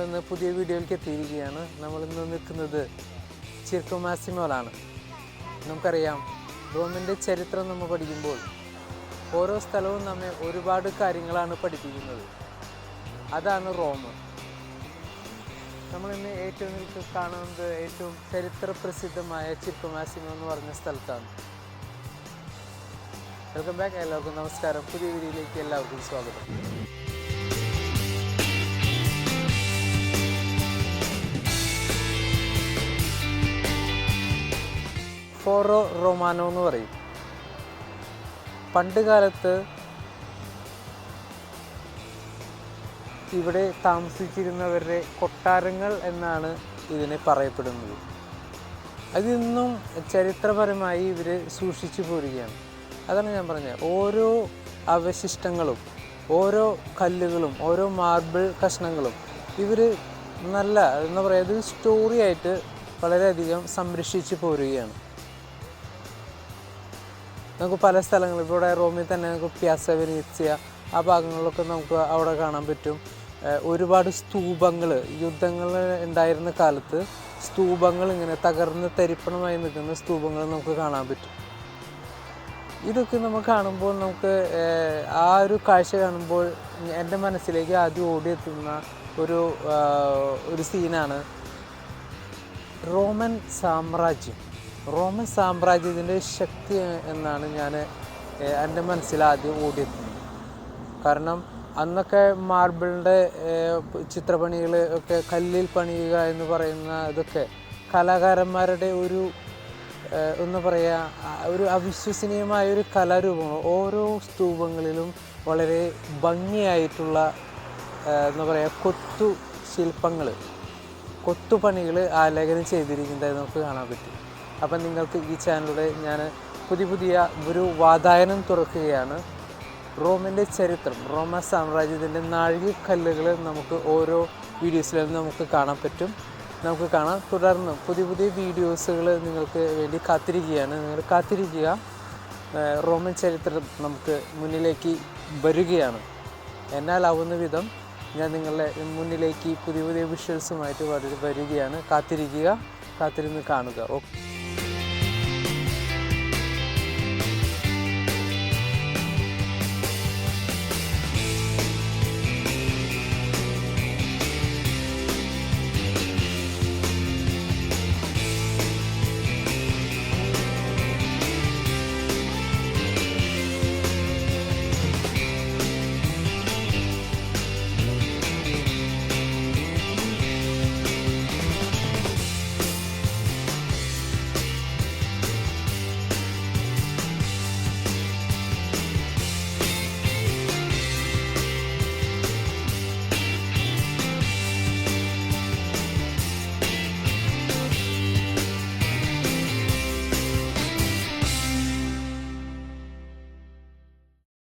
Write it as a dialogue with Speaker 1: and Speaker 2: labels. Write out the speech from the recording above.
Speaker 1: നമ്മളിന്ന് പുതിയ വീഡിയോയിലേക്ക് എത്തിയിരിക്കുകയാണ്. നമ്മളിന്ന് നിൽക്കുന്നത് ചിർക്കോ മാസിമോയിലാണ്. നമുക്കറിയാം, റോമിൻ്റെ ചരിത്രം നമ്മൾ പഠിക്കുമ്പോൾ ഓരോ സ്ഥലവും നമ്മെ ഒരുപാട് കാര്യങ്ങളാണ് പഠിപ്പിക്കുന്നത്. അതാണ് റോം. നമ്മളിന്ന് ഏറ്റവും കാണുന്നത് ഏറ്റവും ചരിത്ര പ്രസിദ്ധമായ ചിർക്കോ മാസിമോ എന്ന് പറഞ്ഞ സ്ഥലത്താണ്. Welcome back. എല്ലാവർക്കും നമസ്കാരം. പുതിയ വീഡിയോയിലേക്ക് എല്ലാവർക്കും സ്വാഗതം. ഫോറോ റൊമാനോ എന്ന് പറയും. പണ്ട് കാലത്ത് ഇവിടെ താമസിച്ചിരുന്നവരുടെ കൊട്ടാരങ്ങൾ എന്നാണ് ഇതിനെ പറയപ്പെടുന്നത്. അതിന്നും ചരിത്രപരമായി ഇവർ സൂക്ഷിച്ചു പോരുകയാണ്. അതാണ് ഞാൻ പറഞ്ഞത്, ഓരോ അവശിഷ്ടങ്ങളും ഓരോ കല്ലുകളും ഓരോ മാർബിൾ കഷ്ണങ്ങളും ഇവർ നല്ല എന്താ പറയുക, ഇത് സ്റ്റോറിയായിട്ട് വളരെയധികം സംരക്ഷിച്ച് പോരുകയാണ്. നമുക്ക് പല സ്ഥലങ്ങളും ഇവിടെ റോമിൽ തന്നെ നമുക്ക് പിയാസ വെനീസിയ ആ ഭാഗങ്ങളിലൊക്കെ നമുക്ക് അവിടെ കാണാൻ പറ്റും. ഒരുപാട് സ്തൂപങ്ങൾ, യുദ്ധങ്ങൾ ഉണ്ടായിരുന്ന കാലത്ത് സ്തൂപങ്ങൾ ഇങ്ങനെ തകർന്ന് തരിപ്പണമായി നിൽക്കുന്ന സ്തൂപങ്ങൾ നമുക്ക് കാണാൻ പറ്റും. ഇതൊക്കെ നമുക്ക് കാണുമ്പോൾ നമുക്ക് ആ ഒരു കാഴ്ച കാണുമ്പോൾ എൻ്റെ മനസ്സിലേക്ക് ആദ്യം ഓടിയെത്തുന്ന ഒരു സീനാണ് റോമൻ സാമ്രാജ്യം. റോമൻ സാമ്രാജ്യത്തിൻ്റെ ശക്തി എന്നാണ് എൻ്റെ മനസ്സിൽ ആദ്യം ഓടിയെത്തുന്നത്. കാരണം അന്നൊക്കെ മാർബിളിൻ്റെ ചിത്രപ്പണികൾ ഒക്കെ കല്ലിൽ പണിയുക എന്ന് പറയുന്ന ഇതൊക്കെ കലാകാരന്മാരുടെ എന്താ പറയുക, ഒരു അവിശ്വസനീയമായൊരു കലാരൂപങ്ങൾ. ഓരോ സ്തൂപങ്ങളിലും വളരെ ഭംഗിയായിട്ടുള്ള എന്താ പറയുക കൊത്തുപണികൾ ആലേഖനം ചെയ്തിരിക്കുന്നത് നമുക്ക് കാണാൻ പറ്റും. അപ്പം നിങ്ങൾക്ക് ഈ ചാനലിലൂടെ ഞാൻ പുതിയ ഒരു വാതായനം തുറക്കുകയാണ്. റോമിൻ്റെ ചരിത്രം, റോമൻ സാമ്രാജ്യത്തിൻ്റെ നാഴികക്കല്ലുകൾ നമുക്ക് ഓരോ വീഡിയോസിലും നമുക്ക് കാണാൻ പറ്റും. നമുക്ക് കാണാം. തുടർന്ന് പുതിയ വീഡിയോസുകൾ നിങ്ങൾക്ക് വേണ്ടി കാത്തിരിക്കുകയാണ്. നിങ്ങൾ കാത്തിരിക്കുക. റോമൻ ചരിത്രം നമുക്ക് മുന്നിലേക്ക് വരികയാണ്. എന്നാലാവുന്ന വിധം ഞാൻ നിങ്ങളുടെ മുന്നിലേക്ക് പുതിയ വിഷ്വൽസുമായിട്ട് വരികയാണ്. കാത്തിരിക്കുക, കാത്തിരുന്ന് കാണുക. ഓക്കെ.